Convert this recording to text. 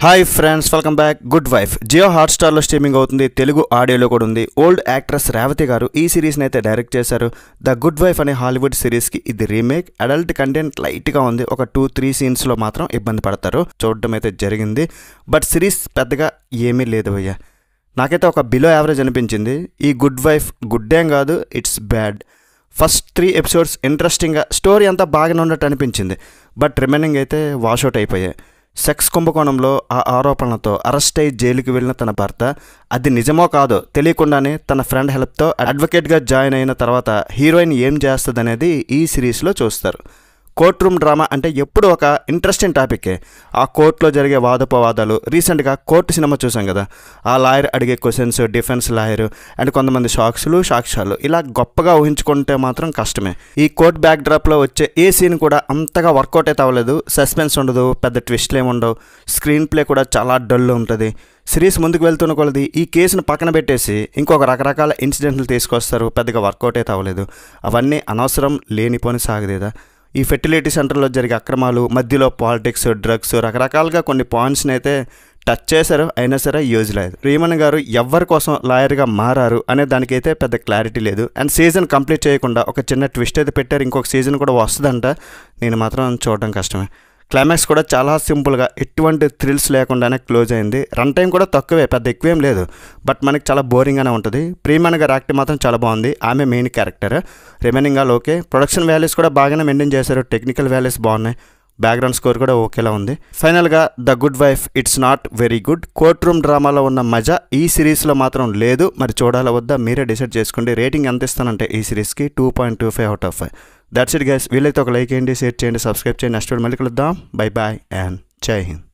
Hi friends, welcome back. Good Wife Jio హాట్స్టార్లో streaming అవుతుంది. తెలుగు ఆడియోలో కూడా ఉంది. ఓల్డ్ యాక్ట్రెస్ రేవతి గారు ఈ సిరీస్ని అయితే డైరెక్ట్ చేశారు. ద గుడ్ వైఫ్ అనే హాలీవుడ్ సిరీస్కి ఇది రీమేక్. అడల్ట్ కంటెంట్ లైట్గా ఉంది. ఒక 2-3 సీన్స్లో మాత్రం ఇబ్బంది పడతారు. చూడడం అయితే జరిగింది. బట్ సిరీస్ పెద్దగా ఏమీ లేదు భయ్య. నాకైతే ఒక బిలో యావరేజ్ అనిపించింది. ఈ గుడ్ వైఫ్ గుడ్డేం కాదు, ఇట్స్ బ్యాడ్. ఫస్ట్ 3 ఎపిసోడ్స్ ఇంట్రెస్టింగ్గా స్టోరీ అంతా బాగానే ఉన్నట్టు అనిపించింది. బట్ రిమైనింగ్ అయితే వాషౌట్ అయిపోయాయి. సెక్స్ కుంభకోణంలో ఆ ఆరోపణలతో అరెస్ట్ అయ్యి జైలుకి వెళ్ళిన తన భర్త అది నిజమో కాదో తెలియకుండానే తన ఫ్రెండ్ హెల్ప్తో అడ్వకేట్గా జాయిన్ అయిన తర్వాత హీరోయిన్ ఏం చేస్తుంది అనేది ఈ సిరీస్లో చూస్తారు. కోర్ట్ రూమ్ డ్రామా అంటే ఎప్పుడు ఒక ఇంట్రెస్టింగ్ టాపిక్కే. ఆ కోర్టులో జరిగే వాదోపవాదాలు. రీసెంట్గా కోర్టు సినిమా చూసాం కదా, ఆ లాయర్ అడిగే క్వశ్చన్స్, డిఫెన్స్ లాయర్ అండ్ కొంతమంది సాక్ష్యాలు ఇలా గొప్పగా ఊహించుకుంటే మాత్రం కష్టమే. ఈ కోర్ట్ బ్యాక్ డ్రాప్లో వచ్చే ఏ సీన్ కూడా అంతగా వర్కౌట్ అయితే అవ్వలేదు. సస్పెన్స్ ఉండదు, పెద్ద ట్విస్ట్లు ఏమి ఉండవు. స్క్రీన్ ప్లే కూడా చాలా డల్ ఉంటుంది. సిరీస్ ముందుకు వెళ్తున్న కొలది ఈ కేసును పక్కన పెట్టేసి ఇంకొక రకరకాల ఇన్సిడెంట్లు తీసుకొస్తారు. పెద్దగా వర్కౌట్ అయితే అవ్వలేదు. అవన్నీ అనవసరం, లేనిపోని సాగదేదా. ఈ ఫెర్టిలిటీ సెంటర్లో జరిగే అక్రమాలు, మధ్యలో పాలిటిక్స్, డ్రగ్స్, రకరకాలుగా కొన్ని పాయింట్స్ని అయితే టచ్ చేశారు. అయినా సరే యూజ్ లేదు. రీమన్ గారు ఎవరి కోసం లాయర్గా మారారు అనే దానికైతే పెద్ద క్లారిటీ లేదు. అండ్ సీజన్ కంప్లీట్ చేయకుండా ఒక చిన్న ట్విస్ట్ అయితే పెట్టారు. ఇంకొక సీజన్ కూడా వస్తుందంట. నేను మాత్రం చూడడం కష్టమే. క్లైమాక్స్ కూడా చాలా సింపుల్గా, ఎటువంటి థ్రిల్స్ లేకుండానే క్లోజ్ అయింది. రన్ టైం కూడా తక్కువే, పెద్ద ఎక్కువేం లేదు. బట్ మనకి చాలా బోరింగ్గానే ఉంటుంది. ప్రియమణి గారి యాక్టింగ్ మాత్రం చాలా బాగుంది. ఆమె main character. Remaining all okay. Production values కూడా బాగానే మెయింటైన్ చేశారు. టెక్నికల్ వాల్యూస్ బాగున్నాయి. బ్యాక్గ్రౌండ్ స్కోర్ కూడా ఓకేలా ఉంది. ఫైనల్గా the good wife it's not very good. Court room డ్రామాలో ఉన్న మజా ఈ సిరీస్లో మాత్రం లేదు. మరి చూడాలా వద్దా మీరే డిసైడ్ చేసుకోండి. రేటింగ్ ఎంత ఇస్తానంటే ఈ సిరీస్కి 2.25 out of 5. That's it guys. వీలైతే ఒక లైక్ చేయండి, షేర్ చేయండి, సబ్స్క్రైబ్ చేయండి. నెక్స్ట్ వీడియో మళ్ళీ కలుద్దాం. బై బాయ్ అండ్ జై హింద్.